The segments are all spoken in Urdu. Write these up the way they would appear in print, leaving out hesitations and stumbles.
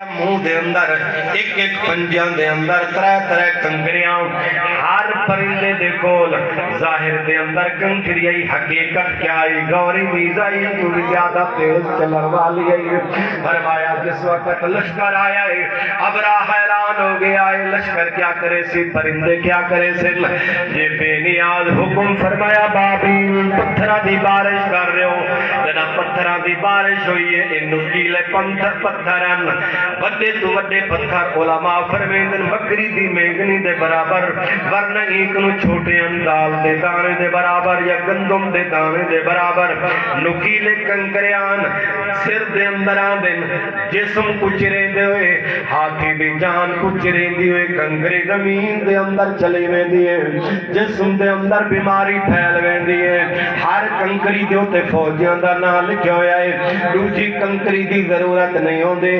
منہ دے اندر ایک ایک پنجیاں دے اندر ترے ترے کنکریاں ہر پرندے دے کول ظاہر دے اندر کنکریائی حقیقت کیا آئی گوری میزائی تو زیادہ تیز چلر والی آئی فرمایا جس وقت لشکر آیا ہے ابرا حیران ہو گیا ہے لشکر کیا کرے سی پرندے کیا کرے سی یہ بے نیاز حکم فرمایا بابیل پتھرہ دی بارش کر رہے ہو جناب پتھرہ دی بارش ہوئی ہے ان نکیلے پتھرن بڑے تو بڑے پتھر علماء فرمیدن بکری دی میگنی دے برابر ورنہ ایک نو چھوٹے اندال دے دانے دے برابر یا گندم دے دانے دے برابر نکیلے کنکریان سر دے اندر آدن جسم کچرے دے ہوئے ہاتھی دی جان کچرے دی ہوئے کنکری زمین دے اندر چلے میں دیئے جسم دے اندر بیماری پھیل میں دیئے ہر کنکری دے ہوتے فوجیاں دا نہ لکھے ہویا ہے دوجی کنکری دی ضرورت نہیں ہوں دے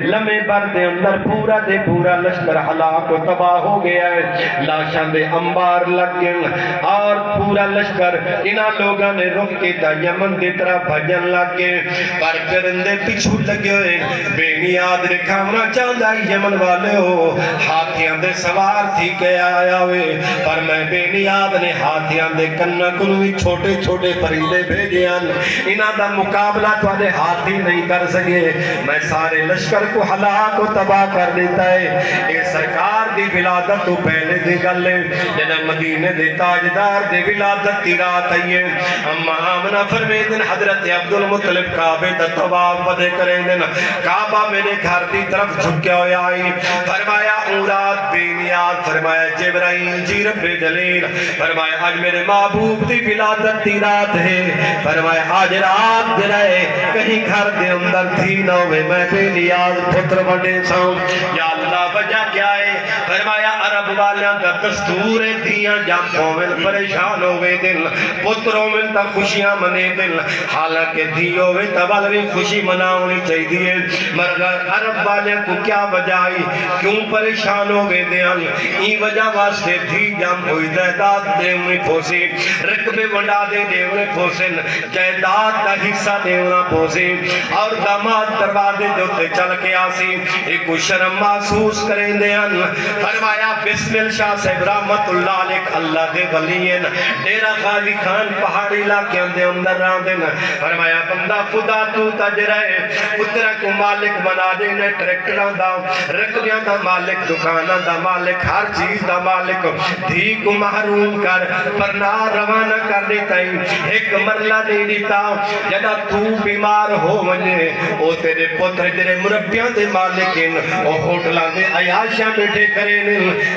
لمحے بر دے اندر پورا دے پورا لشکر ہلاک و تباہ ہو گیا ہے لاشاں دے انبار لگ گئے اور پورا لشکر انہاں لوگاں نے رخ کیتا یمن دی طرح بھجن لگ گئے پر پرندے پیچھو لگے ہوئے بے نیاد رکھاونا چاہتا یمن والے ہو ہاتھیاں دے سوار تھی کہ آیا ہوئے پر میں بے نیاد نے ہاتھیاں دے کنہ کنوی چھوٹے چھوٹے پرندے بھیجے انہاں دا مقابلہ تو آدھے ہاتھی نہیں کر سکے میں سارے لشکر کو ہلاک و تباہ کر دیتا ہے اے سرکار دی ولادت تو پہلے دی گلے جنہ مدینے دے تاجدار دی ولادت دی رات آئیے اما آمنہ فرمیدن حضرت عبدالمطلب کعبے دا طواف ودے کریں دن کعبہ میرے گھر دی طرف جھکے ہوئے آئی فرمایا اولاد بینیاد فرمایا جبرائیل جی رب جلیل فرمایا آج میرے محبوب دی ولادت دی رات ہے فرمایا آج رات دے رہے کہیں گھر دے اندر تھی نہ ہوئے میں بے نیاز پتر بڑے ساؤں یا اللہ وجہ کیا ہے فرمایا عرب والیاں دا دستور دیاں جانپوں میں پریشان ہوئے دل پتروں میں تا خوشیاں منے دل حالانکہ دیو میں تبالوی خوشی مناؤنی چاہی دیئے مگر عرب والیاں کو کیا وجہ آئی کیوں پریشان ہوئے دیاں ای وجہ واسطے دی جانپوئی جائداد دے انہیں پھوسی رکبے وڈا دے انہیں پھوسن جائداد دا حصہ دے انہیں پھوسی اور داماد دروازے دوتے چل کے آسی ایک شرم محسوس کریں دے فرمایا بسم اللہ شاہ صاحب رحمت اللہ علیہ اللہ دے غلین ڈیرہ غازی خان پہاڑی علاقے دے اندر رہاں دے فرمایا بندہ خدا تو تجرائے اترہ کو مالک بنا دینے ٹریکٹران دا رکبیاں دا مالک دکانہ دا مالک ہر چیز دا مالک دھی کو محروم کر پرنا روانہ کر دیتا ہی ایک مرلہ دے دیتا جدا تو بیمار ہو مجھے او تیرے پتر تیرے مربیاں دے مالکین او ہوٹلان دے عیاشیاں بیٹھے کریں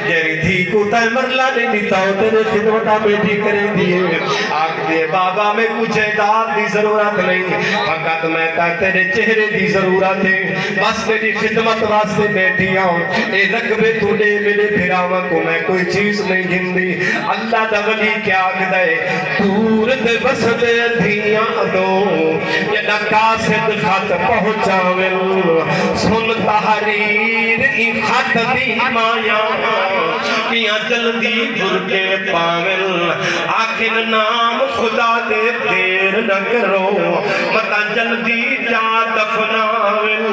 جیری دھی کو تائے مرلہ دے دیتا ہو تیرے خدمتہ بیٹھی کریں دیئے آگ دے بابا میں کچھ اعداد دی ضرورت نہیں فقط میں تا تیرے چہرے دی ضرورت ہے بس تیری خدمت واسطے بیٹھی آؤں اے رکبے تو دے میرے پھراوہ کو میں کوئی چیز نہیں گھندی اللہ دا ولی کیا کدائے دور دے بس دے دھیاں دو یہ نکاسد خط پہنچاویل سن تحریر ای خط دی مایا کیا جلدی جھر کے پاویل آخر نام خدا دے دیر نہ کرو متا جلدی جا دفناویل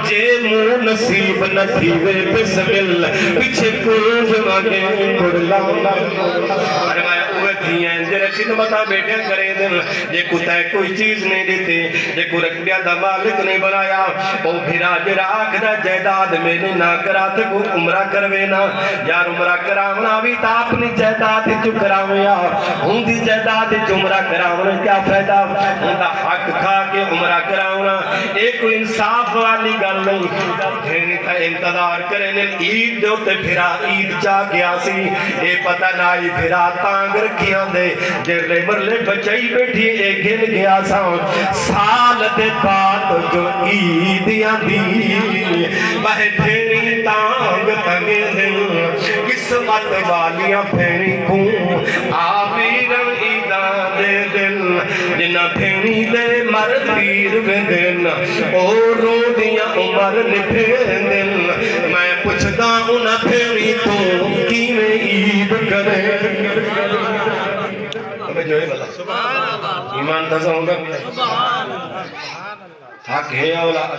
جے مو نصیب نصیبے بسمل پچھے کوج مگے کڑلا فرمایا اوہ دھیاں جرے خدمتہ بیٹھے کرے دن جے کتائے کوئی چیز نہیں دیتے جے کو رکھبیا دا مالک نہیں بنایا او بھیرا جرا آکھنا جائداد میں نے نہ کرا تے کو عمرہ کروینا یار عمرہ کراونا بھی تا اپنی جائداد جو کراویا ہوں دی جائداد جو عمرہ کراونا کیا فیدہ ہوں دا حق کھا کے عمرہ کراونا ایک انصاف والی گل نہیں پھر تھا انتظار کریں عید دوتے پھرا عید چاہ گیا سی اے پتہ نائی پھرا تانگ رکھیاں دے جرلے مرلے بچائی بیٹھی ایک گھن گیا سال دے بات جو عیدیاں دی بہے پھیری تانگ تنگے دل قسمت والیاں پھیری کوں آبی رم عیدہ دے دل جنہ پھیری دے مر پیر وے دل او رو دیا عمر نے پھیر دل میں پوچھتا ہوں نہ پھیری تو کی میں عید کرے جو ہے بلا ایمان تھا سا ہوگا حق ہے اولاد